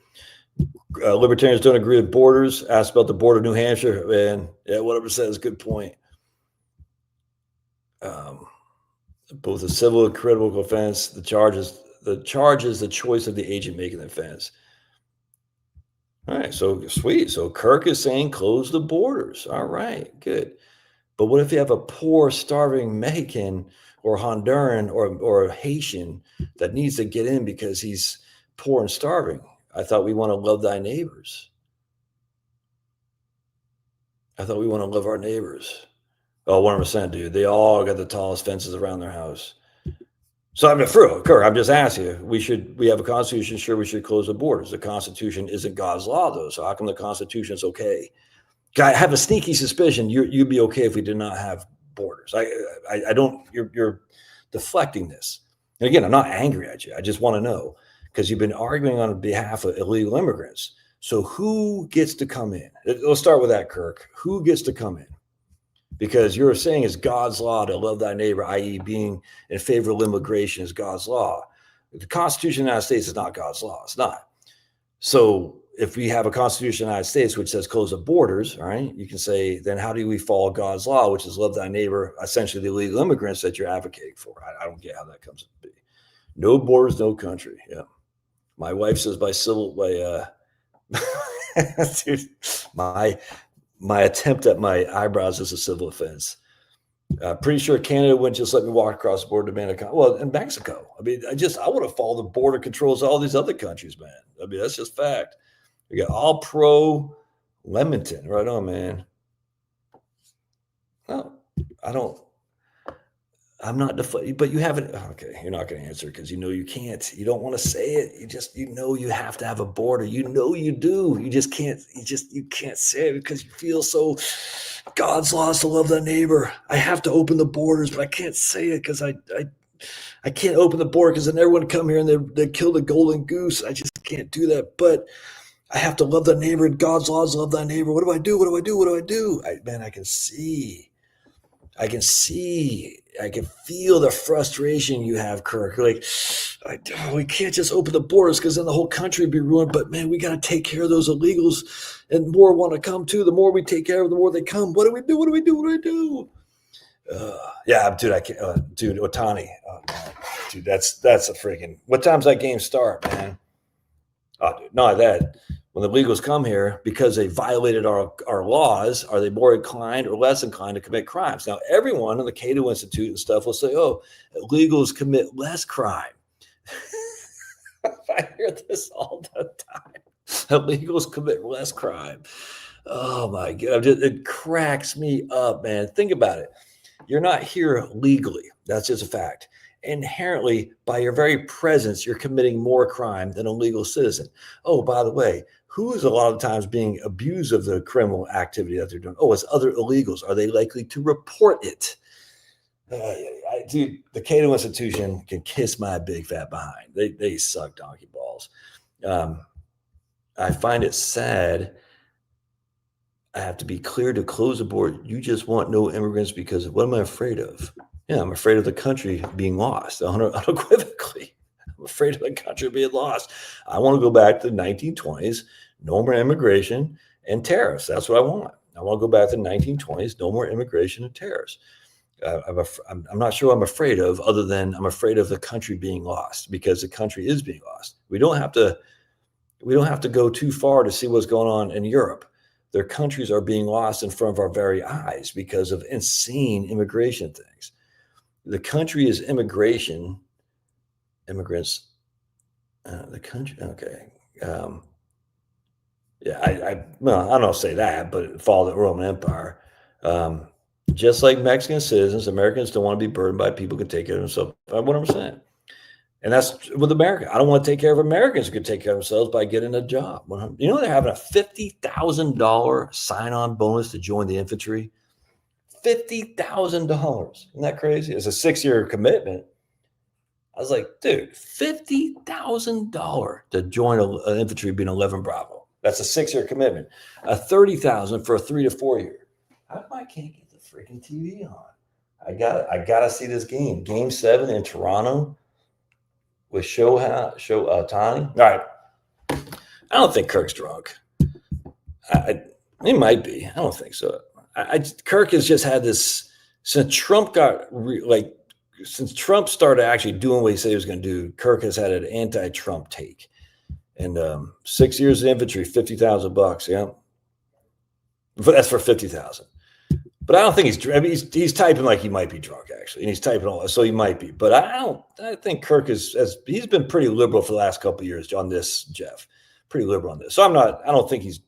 Libertarians don't agree with borders. Asked about the border of New Hampshire, and whatever says, good point. Both the civil and criminal offense, the charge is the choice of the agent making the offense. All right, so sweet. So Kirk is saying close the borders. All right, good. But what if you have a poor, starving Mexican or Honduran or Haitian that needs to get in because he's poor and starving? I thought we want to love thy neighbors. I thought we want to love our neighbors. Oh, 100%, dude. They all got the tallest fences around their house. So I'm Kirk, I'm just asking you, we have a constitution, sure, we should close the borders. The Constitution isn't God's law, though. So how come the Constitution is okay? I have a sneaky suspicion you'd be okay if we did not have borders. I don't, you're deflecting this. And again, I'm not angry at you. I just want to know, because you've been arguing on behalf of illegal immigrants. So who gets to come in? Let's start with that, Kirk. Who gets to come in? Because you're saying it's God's law to love thy neighbor, i.e. being in favor of immigration is God's law. The Constitution of the United States is not God's law. It's not. So if we have a Constitution of the United States which says close the borders, all right, you can say, then how do we follow God's law, which is love thy neighbor, essentially the illegal immigrants that you're advocating for? I don't get how that comes to be. No borders, no country. Yeah. My wife says dude, my attempt at my eyebrows is a civil offense. Pretty sure Canada wouldn't just let me walk across the border to Mexico. Well, in Mexico. I mean, I want to follow the border controls of all these other countries, man. I mean, that's just fact. We got all pro Wilmington. Right on, man. No, I don't. I'm not but you haven't. Okay, you're not going to answer because you know you can't. You don't want to say it. You know you have to have a border. You know you do. You just can't. You can't say it because you feel so. God's laws to love thy neighbor. I have to open the borders, but I can't say it because I can't open the border because then everyone come here and they kill the golden goose. I just can't do that. But I have to love thy neighbor and God's laws love thy neighbor. What do I do? What do I do? What do I do? Man, I can see. I can feel the frustration you have, Kirk. Like, we can't just open the borders because then the whole country would be ruined. But man, we got to take care of those illegals, and more want to come too. The more we take care of them, the more they come. What do we do? What do we do? What do we do? Yeah, dude, I can't. Dude, Otani, dude, that's a freaking. What time's that game start, man? Oh, dude, not that. When the illegals come here because they violated our laws, are they more inclined or less inclined to commit crimes? Now, everyone in the Cato Institute and stuff will say, oh, illegals commit less crime. I hear this all the time. Illegals commit less crime. Oh, my God. It cracks me up, man. Think about it. You're not here legally. That's just a fact. Inherently, by your very presence, you're committing more crime than a legal citizen. Oh, by the way, who is a lot of times being abused of the criminal activity that they're doing? Oh, it's other illegals. Are they likely to report it? Dude, the Cato Institution can kiss my big fat behind. They suck donkey balls. I find it sad. I have to be clear to close the border. You just want no immigrants because what am I afraid of? Yeah, I'm afraid of the country being lost unequivocally. I'm afraid of the country being lost. I want to go back to the 1920s, no more immigration and tariffs. That's what I want. I want to go back to the 1920s, no more immigration and tariffs. I'm not sure what I'm afraid of, other than I'm afraid of the country being lost, because the country is being lost. We don't have to go too far to see what's going on in Europe. Their countries are being lost in front of our very eyes because of insane immigration things. The country is immigrants. The country, okay. I don't say that, but it followed the Roman Empire. Just like Mexican citizens, Americans don't want to be burdened by people who can take care of themselves. 100%. And that's with America. I don't want to take care of Americans who can take care of themselves by getting a job. You know, they're having a $50,000 sign-on bonus to join the infantry. $50,000. Isn't that crazy? It's a 6-year commitment. I was like, dude, $50,000 to join an infantry being 11 Bravo. That's a 6-year commitment. A $30,000 for a 3 to 4 year. How come I can't get the freaking TV on? I gotta see this game. Game 7 in Toronto with Otani. All right. I don't think Kirk's drunk. He might be. I don't think so. Kirk has just had this since Trump since Trump started actually doing what he said he was going to do. Kirk has had an anti-Trump take, and 6 years of infantry, $50,000. Yeah, but that's for 50,000. But I don't think he's typing like he might be drunk actually, and he's typing all, so he might be. But I think Kirk he's been pretty liberal for the last couple of years on this, Jeff. Pretty liberal on this. So I don't think he's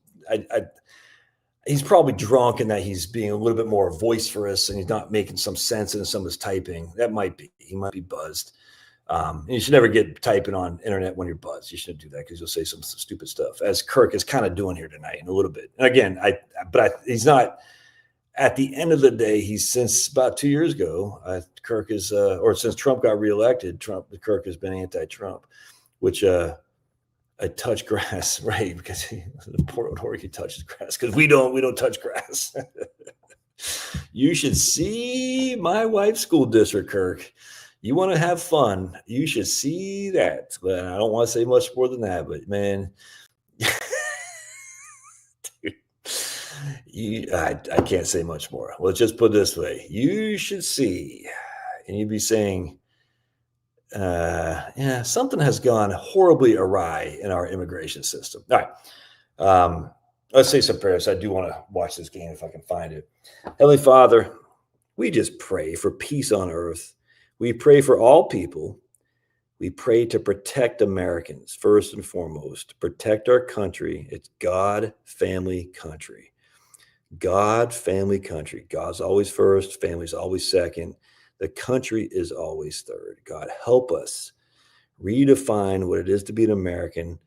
probably drunk in that he's being a little bit more vociferous and he's not making some sense in some of his typing. That might be. He might be buzzed. You should never get typing on internet when you're buzzed. You shouldn't do that because you'll say some stupid stuff, as Kirk is kind of doing here tonight in a little bit. And again, he's not. At the end of the day, he's since about 2 years ago, Kirk is, or since Trump got reelected, Kirk has been anti-Trump, which I touch grass, right? Because the Portland, Oregon touches grass because we don't touch grass. You should see my wife's school district, Kirk. You want to have fun, you should see that. But I don't want to say much more than that, but man, dude, I can't say much more. Let's just put it this way. You should see, and you'd be saying, something has gone horribly awry in our immigration system. All right. Let's say some prayers. I do want to watch this game if I can find it. Heavenly Father, we just pray for peace on earth. We pray for all people. We pray to protect Americans first and foremost, protect our country. It's God, family, country. God, family, country. God's always first, family's always second. The country is always third. God, help us redefine what it is to be an American,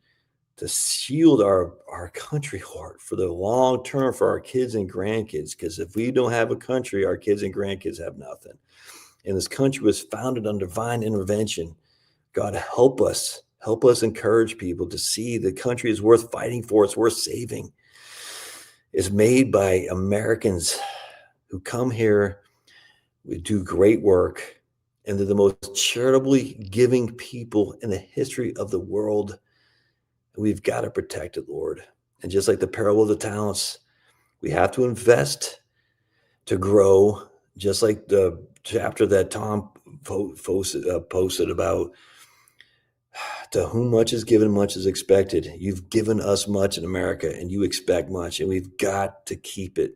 to shield our country, Lord, for the long term for our kids and grandkids. Because if we don't have a country, our kids and grandkids have nothing. And this country was founded on divine intervention. God, help us encourage people to see the country is worth fighting for. It's worth saving. It's made by Americans who come here, we do great work, and they're the most charitably giving people in the history of the world. We've got to protect it, Lord. And just like the parable of the talents, we have to invest to grow, just like the chapter that Tom posted about, to whom much is given, much is expected. You've given us much in America, and you expect much, and we've got to keep it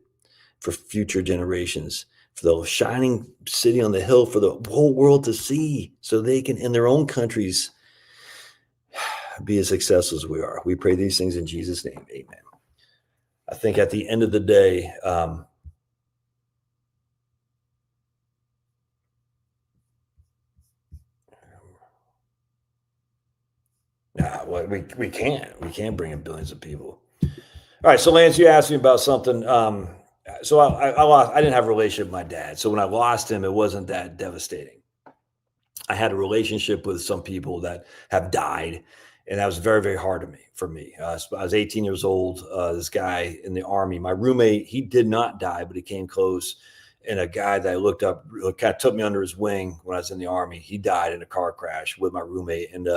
for future generations, for the shining city on the hill for the whole world to see, so they can, in their own countries, be as successful as we are. We pray these things in Jesus' name. Amen. I think at the end of the day, we can't bring in billions of people. All right. So Lance, you asked me about something. So I didn't have a relationship with my dad. So when I lost him, it wasn't that devastating. I had a relationship with some people that have died, and that was very, very hard for me. I was 18 years old. This guy in the Army, my roommate, he did not die, but he came close. And a guy that I looked up kind of took me under his wing when I was in the Army. He died in a car crash with my roommate. And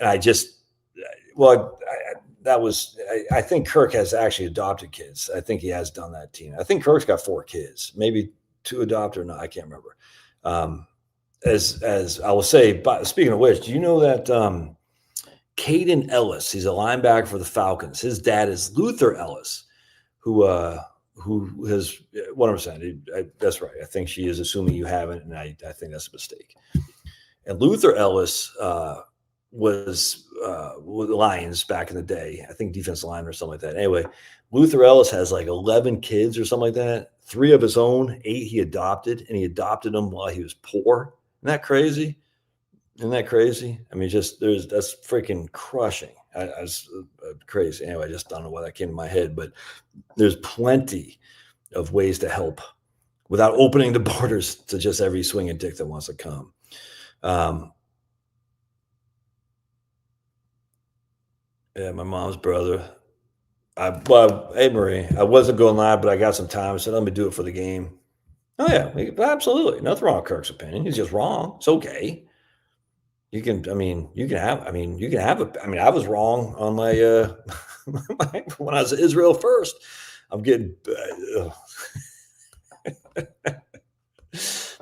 I just, well, I think Kirk has actually adopted kids. I think he has done that, Tina. I think Kirk's got 4 kids, maybe 2 adopted or not. I can't remember. As I will say, but speaking of which, do you know that Caden Ellis, he's a linebacker for the Falcons. His dad is Luther Ellis, who has 100%. That's right. I think she is, assuming you haven't, and I think that's a mistake. And Luther Ellis was with the Lions back in the day. I think defensive lineman or something like that. Anyway, Luther Ellis has like 11 kids or something like that. 3 of his own, 8 he adopted, and he adopted them while he was poor. Isn't that crazy? Isn't that crazy? I mean, that's freaking crushing. I was crazy. Anyway, I just don't know why that came to my head, but there's plenty of ways to help without opening the borders to just every swinging dick that wants to come. Yeah, my mom's brother. Hey, Marie, I wasn't going live, but I got some time. I said, let me do it for the game. Oh, yeah, absolutely. Nothing wrong with Kirk's opinion. He's just wrong. It's okay. You can have I was wrong on my, when I was in Israel first. I'm getting,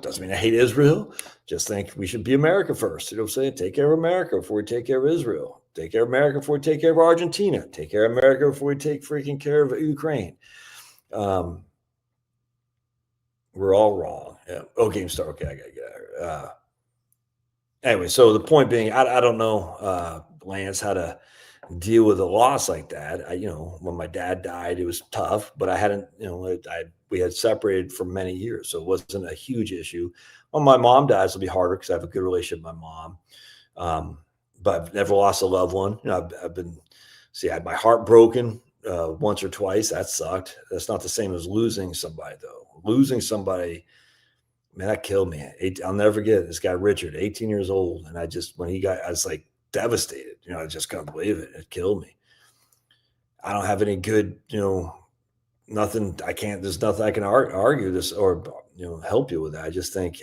doesn't mean I hate Israel. Just think we should be America first. You know what I'm saying? Take care of America before we take care of Israel. Take care of America before we take care of Argentina. Take care of America before we take freaking care of Ukraine. We're all wrong. Yeah. Oh, game start. Okay, I gotta get out of here. Anyway, so the point being, I don't know, Lance, how to deal with a loss like that. When my dad died, it was tough, but I hadn't, we had separated for many years, so it wasn't a huge issue. When my mom dies, it'll be harder because I have a good relationship with my mom. But I've never lost a loved one. I had my heart broken once or twice. That sucked. That's not the same as losing somebody, though. Losing somebody, man, that killed me. I'll never forget it. This guy, Richard, 18 years old. And I was like devastated. I just couldn't believe it. It killed me. I don't have any good, nothing. There's nothing I can argue this or, help you with that. I just think,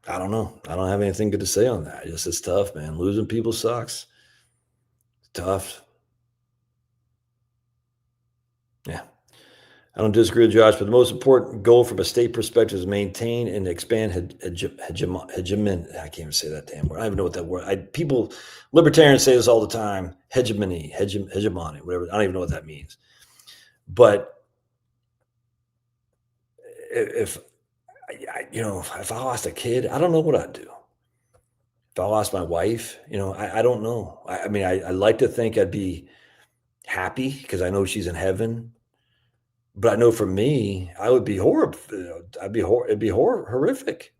I don't know. I don't have anything good to say on that. It's tough, man. Losing people sucks. It's tough. Yeah. I don't disagree with Josh, but the most important goal from a state perspective is maintain and expand hegemony. I can't even say that damn word. I don't even know what that word. Libertarians say this all the time. Hegemony, whatever. I don't even know what that means. But if if I lost a kid, I don't know what I'd do. If I lost my wife, I don't know. I mean, I like to think I'd be happy because I know she's in heaven. But I know for me, I would be horrible. It'd be horrific.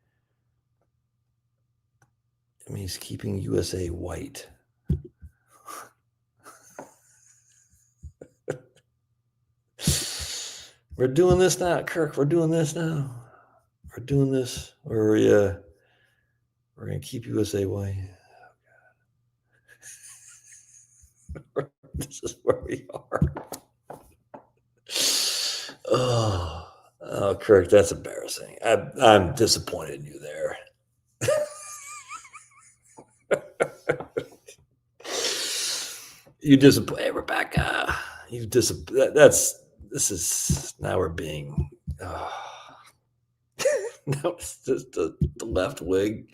I mean, he's keeping USA white. We're doing this now, Kirk. We're doing this now. We're doing this. We're gonna keep USA white. This is where we are. Oh, Kirk, that's embarrassing. I'm disappointed in you there. You disappoint, hey, Rebecca. You disappoint. This is now we're being. No, it's just the left wing.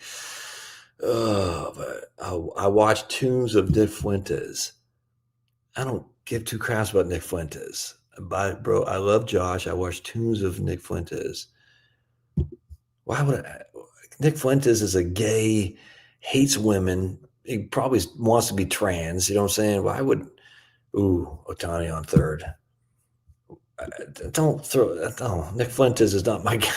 But I watched Tombs of Nick Fuentes. I don't give two craps about Nick Fuentes. But bro, I love Josh. I watched Tombs of Nick Fuentes. Why would Nick Fuentes is a gay, hates women. He probably wants to be trans. You know what I'm saying? Why would Otani on third? Don't throw that. No, Nick Fuentes is not my guy.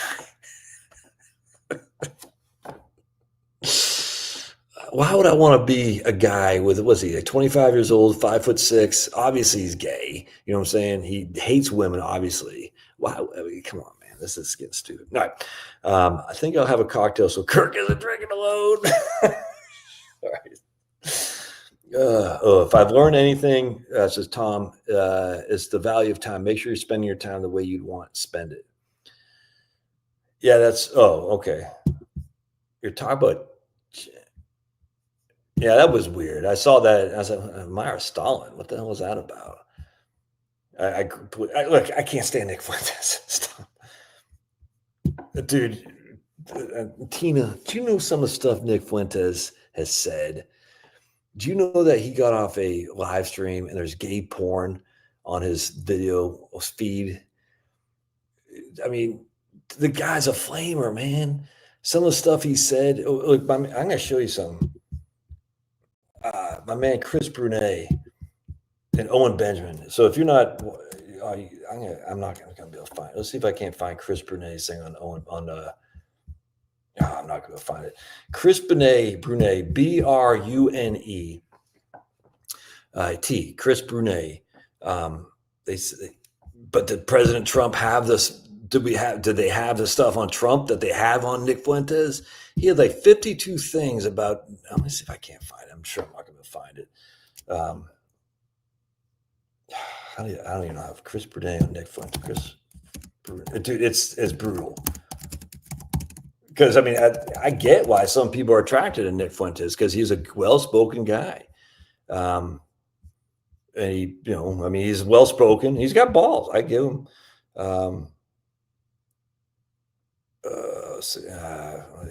Why would I want to be a guy with, what's he, like 25 years old, 5'6"? Obviously, he's gay. You know what I'm saying? He hates women, obviously. Why? I mean, come on, man. This is getting stupid. All right. I think I'll have a cocktail so Kirk isn't drinking alone. All right. If I've learned anything, says Tom, it's the value of time. Make sure you're spending your time the way you'd want to spend it. Yeah, okay. You're talking about, yeah, that was weird. I saw that. I was like, Myra Stalin, what the hell was that about? Look, I can't stand Nick Fuentes. Stop. Dude, Tina, do you know some of the stuff Nick Fuentes has said? Do you know that he got off a live stream and there's gay porn on his video feed? I mean, the guy's a flamer, man. Some of the stuff he said. Look, I'm going to show you something. My man Chris Brunet and Owen Benjamin. So if you're not, I'm not going to be able to find. Let's see if I can't find Chris Brunet's thing on Owen on. I'm not going to find it. Chris Brunet, Brune, T. Chris Brunet. They say, but did President Trump have this? Did they have the stuff on Trump that they have on Nick Fuentes? He had like 52 things about. Let me see if I can't find it. I'm sure I'm not going to find it. I don't even know how Chris Brunet on Nick Fuentes. Dude, it's brutal. Because I mean, I get why some people are attracted to Nick Fuentes because he's a well-spoken guy. And he, I mean, he's well-spoken. He's got balls. I give him.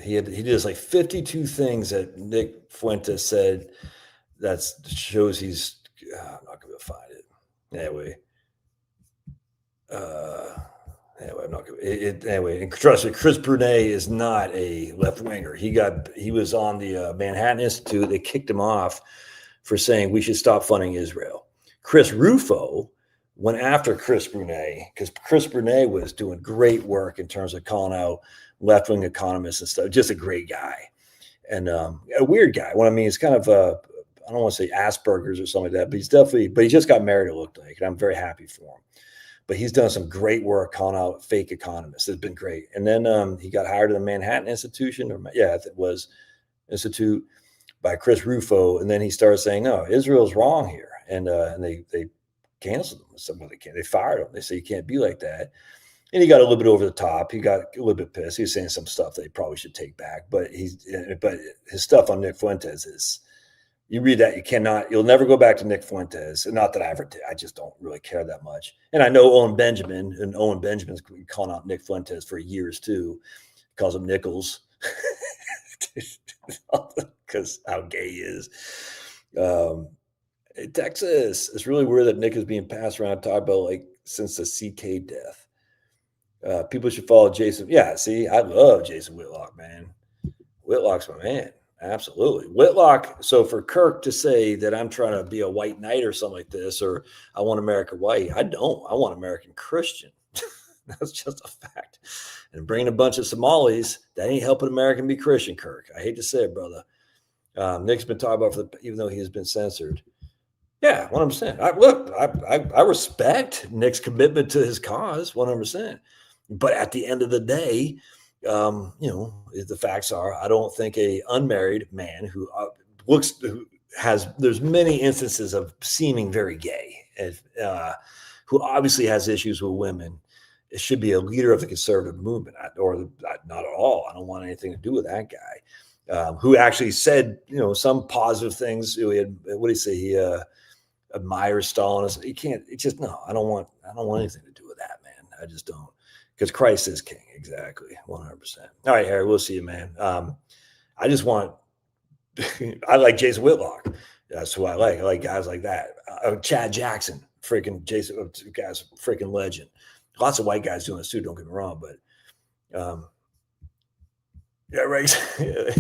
He does like 52 things that Nick Fuentes said that shows he's. I'm not going to find it. Anyway. I'm not going to. Anyway, and trust me, Chris Brunet is not a left winger. He was on the Manhattan Institute. They kicked him off for saying we should stop funding Israel. Chris Rufo went after Chris Brunet because Chris Brunet was doing great work in terms of calling out left-wing economists and stuff. Just a great guy and a weird guy. What I mean, it's kind of I don't want to say Asperger's or something like that, but he just got married, it looked like, and I'm very happy for him. But he's done some great work calling out fake economists. It's been great. And then he got hired at the Manhattan Institution, it was Institute by Chris Rufo. And then he started saying, no, Israel's wrong here. And they canceled him. They fired him. They say you can't be like that. And he got a little bit over the top. He got a little bit pissed. He was saying some stuff that he probably should take back. But his stuff on Nick Fuentes is, you read that, you'll never go back to Nick Fuentes. Not that I ever did. I just don't really care that much. And I know Owen Benjamin's calling out Nick Fuentes for years too. He calls him Nichols because how gay he is. Texas, it's really weird that Nick is being passed around talk about like since the CK death. People should follow Jason. Yeah, see, I love Jason Whitlock, man. Whitlock's my man. Absolutely. Whitlock. So for Kirk to say that I'm trying to be a white knight or something like this, or I want America white, I don't. I want American Christian. That's just a fact. And bringing a bunch of Somalis, that ain't helping American be Christian, Kirk. I hate to say it, brother. Nick's been talking about even though he has been censored. Yeah, 100%. I respect Nick's commitment to his cause, 100%. But at the end of the day, the facts are, I don't think a unmarried man who there's many instances of seeming very gay, who obviously has issues with women. It should be a leader of the conservative movement, not at all. I don't want anything to do with that guy, who actually said, some positive things. What did he say? He admires Stalin. He can't. It's just no. I don't want anything to do with that, man. I just don't. Because Christ is king. Exactly. 100%. All right, Harry, we'll see you, man. I just want, I like Jason Whitlock. That's who I like. I like guys like that. Chad Jackson, freaking Jason, guy's freaking legend. Lots of white guys doing this too, don't get me wrong, but yeah, right.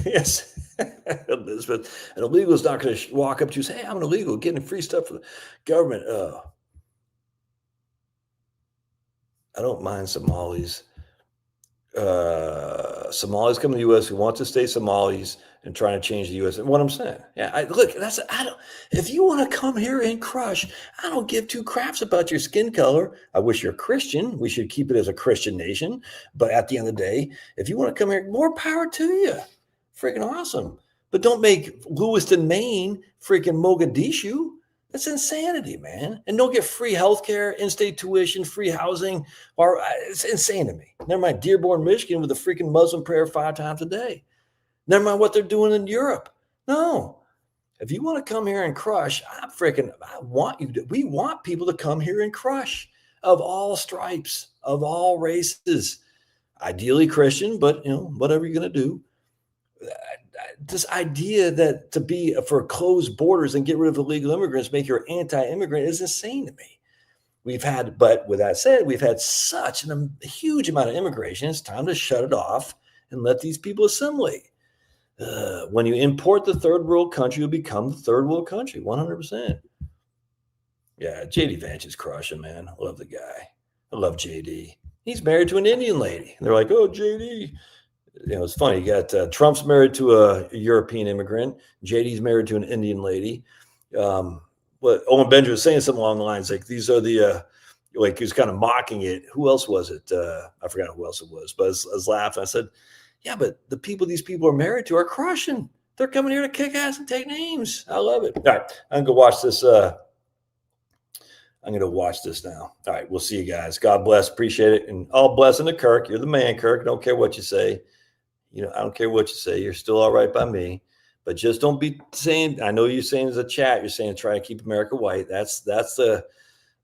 Yes. Elizabeth, an illegal is not going to walk up to you and say, hey, I'm an illegal, getting free stuff from the government. I don't mind Somalis. Somalis come to the U.S. who want to stay Somalis and trying to change the U.S. And what I'm saying, yeah, if you want to come here and crush, I don't give two craps about your skin color. I wish you're a Christian. We should keep it as a Christian nation. But at the end of the day, if you want to come here, more power to you. Freaking awesome. But don't make Lewiston, Maine, freaking Mogadishu. That's insanity, man. And don't get free healthcare, in-state tuition, free housing. Or it's insane to me. Never mind Dearborn, Michigan with a freaking Muslim prayer 5 times a day. Never mind what they're doing in Europe. No. If you want to come here and crush, we want people to come here and crush of all stripes, of all races. Ideally Christian, but whatever you're going to do. This idea that to be for closed borders and get rid of illegal immigrants, make you anti-immigrant is insane to me. But with that said, we've had such a huge amount of immigration. It's time to shut it off and let these people assimilate. When you import the third world country, you become the third world country, 100%. Yeah, JD Vance is crushing, man. I love the guy. I love JD. He's married to an Indian lady. They're like, oh, JD. It's funny. You got Trump's married to a European immigrant. JD's married to an Indian lady. What Owen Benjamin was saying something along the lines like these are the like he was kind of mocking it. Who else was it? I forgot who else it was, but I was laughing. I said, yeah, but the people these people are married to are crushing. They're coming here to kick ass and take names. I love it. All right, I'm gonna watch this. I'm going to watch this now. All right, we'll see you guys. God bless. Appreciate it. And all blessing to Kirk. You're the man, Kirk. Don't care what you say. I don't care what you say. You're still all right by me. But just don't be saying. I know you're saying as a chat. You're saying try to keep America white. That's the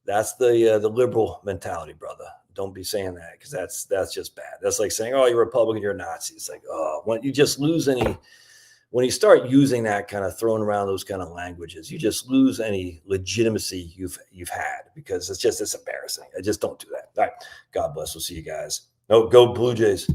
liberal mentality, brother. Don't be saying that because that's just bad. That's like saying, oh, you're a Republican, you're a Nazi. It's like, oh, when you just lose any. When you start using that kind of throwing around those kind of languages, you just lose any legitimacy you've had because it's embarrassing. I just don't do that. All right. God bless. We'll see you guys. No, go Blue Jays.